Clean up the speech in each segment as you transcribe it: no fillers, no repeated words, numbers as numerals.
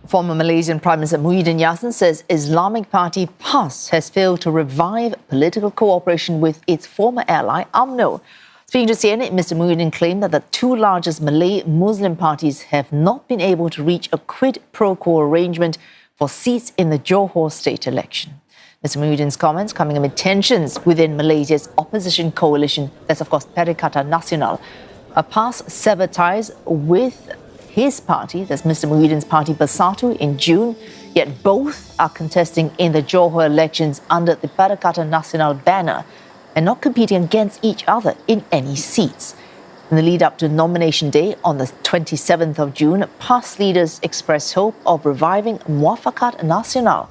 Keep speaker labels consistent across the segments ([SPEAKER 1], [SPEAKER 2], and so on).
[SPEAKER 1] Former Malaysian Prime Minister Muhyiddin Yassin says Islamic party PAS has failed to revive political cooperation with its former ally UMNO. Speaking to CNN, Mr. Muhyiddin claimed that the two largest Malay-Muslim parties have not been able to reach a quid-pro-quo arrangement for seats in the Johor state election. Mr. Muhyiddin's comments coming amid tensions within Malaysia's opposition coalition, that's of course Perikatan Nasional. PAS severed ties with his party, that's Mr. Muhyiddin's party Bersatu, in June, yet both are contesting in the Johor elections under the Perikatan Nasional banner and not competing against each other in any seats. In the lead up to nomination day on the 27th of June, PAS leaders expressed hope of reviving Muafakat Nasional.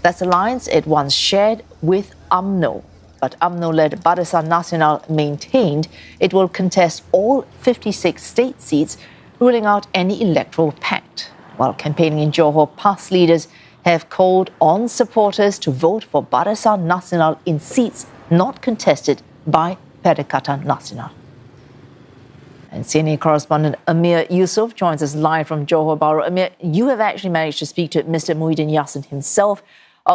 [SPEAKER 1] That's alliance it once shared with UMNO. But UMNO-led Barisan Nasional maintained it will contest all 56 state seats, ruling out any electoral pact. While campaigning in Johor, PAS leaders have called on supporters to vote for Barisan Nasional in seats not contested by Perikatan Nasional. And CNN correspondent Amir Yusof joins us live from Johor Bahru. Amir, you have actually managed to speak to Mr. Muhyiddin Yassin himself.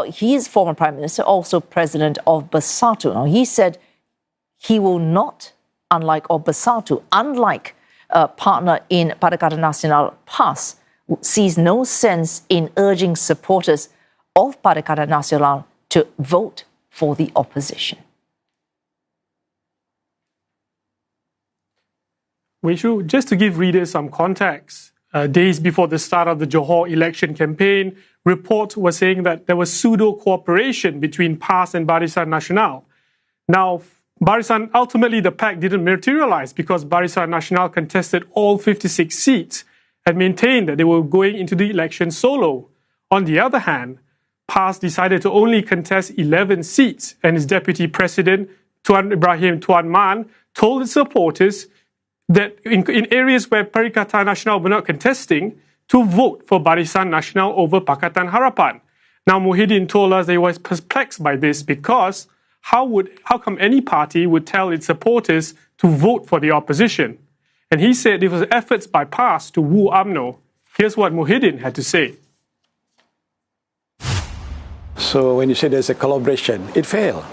[SPEAKER 1] He is former Prime Minister, also President of Bersatu. Now, he said he will not, unlike partner in Perikatan Nasional PAS, sees no sense in urging supporters of Perikatan Nasional to vote for the opposition.
[SPEAKER 2] Weishu, just to give readers some context, days before the start of the Johor election campaign, reports were saying that there was pseudo-cooperation between PAS and Barisan Nasional. Now, ultimately the pact didn't materialize because Barisan Nasional contested all 56 seats and maintained that they were going into the election solo. On the other hand, PAS decided to only contest 11 seats, and its deputy president, Tuan Ibrahim Tuan Man, told its supporters that in areas where Perikatan Nasional were not contesting, to vote for Barisan Nasional over Pakatan Harapan. Now, Muhyiddin told us that he was perplexed by this because how come any party would tell its supporters to vote for the opposition? And he said it was efforts by PAS to woo UMNO. Here's what Muhyiddin had to say.
[SPEAKER 3] So when you say there's a collaboration, it failed.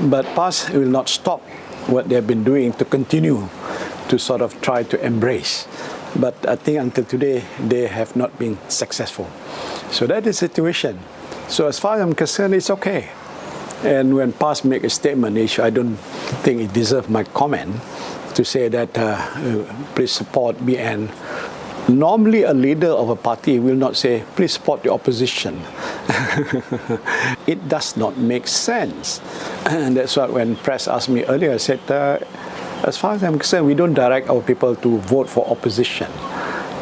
[SPEAKER 3] But PAS will not stop what they've been doing to continue to sort of try to embrace. But I think until today, they have not been successful. So that is the situation. So as far as I'm concerned, it's okay. And when PAS make a statement, I don't think it deserves my comment to say that please support me. And normally a leader of a party will not say, please support the opposition. It does not make sense. And that's what when press asked me earlier, I said, as far as I'm concerned, we don't direct our people to vote for opposition.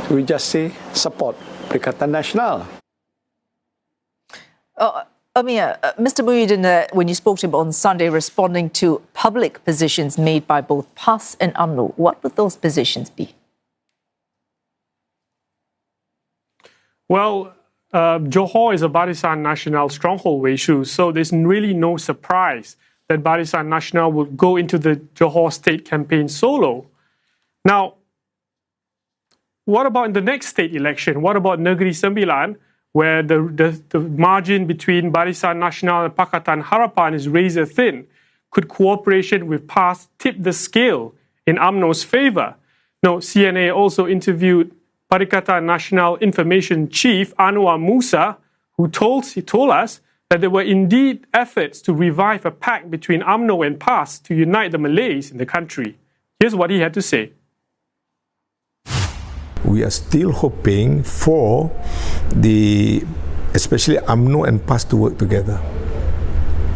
[SPEAKER 3] We just say support Perikatan Nasional.
[SPEAKER 1] Amir, Mr. Muhyiddin, when you spoke to him on Sunday, responding to public positions made by both PAS and UMNO, what would those positions be?
[SPEAKER 2] Well, Johor is a Barisan Nasional stronghold, Weishu, so there's really no surprise that Barisan Nasional will go into the Johor state campaign solo. Now, what about in the next state election? What about Negeri Sembilan, where the margin between Barisan Nasional and Pakatan Harapan is razor thin? Could cooperation with PAS tip the scale in UMNO's favour? Now, CNA also interviewed Perikatan Nasional Information Chief Anwar Musa, who told us that there were indeed efforts to revive a pact between UMNO and PAS to unite the Malays in the country. Here's what he had to say.
[SPEAKER 4] We are still hoping for especially UMNO and PAS to work together.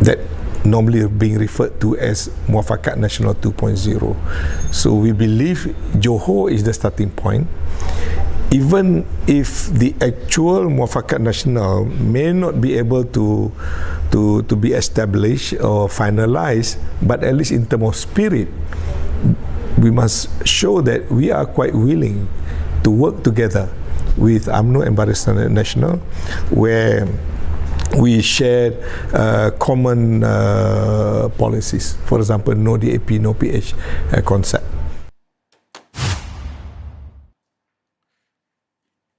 [SPEAKER 4] That normally being referred to as Muafakat Nasional 2.0. So we believe Johor is the starting point. Even if the actual Muafakat Nasional may not be able to be established or finalized, but at least in terms of spirit, we must show that we are quite willing to work together with UMNO and Barisan Nasional, where we share common policies. For example, no DAP, no PH concept.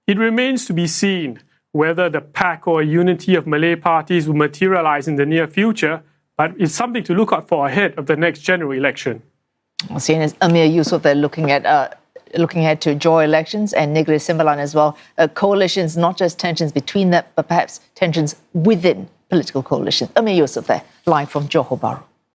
[SPEAKER 2] It remains to be seen whether the pact or unity of Malay parties will materialize in the near future, but it's something to look out for ahead of the next general election.
[SPEAKER 1] Seeing as Amir Yusof, they're looking ahead to Johor elections and Negeri Sembilan as well. Coalitions, not just tensions between them, but perhaps tensions within political coalitions. Amir Yusof there, live from Johor Bahru.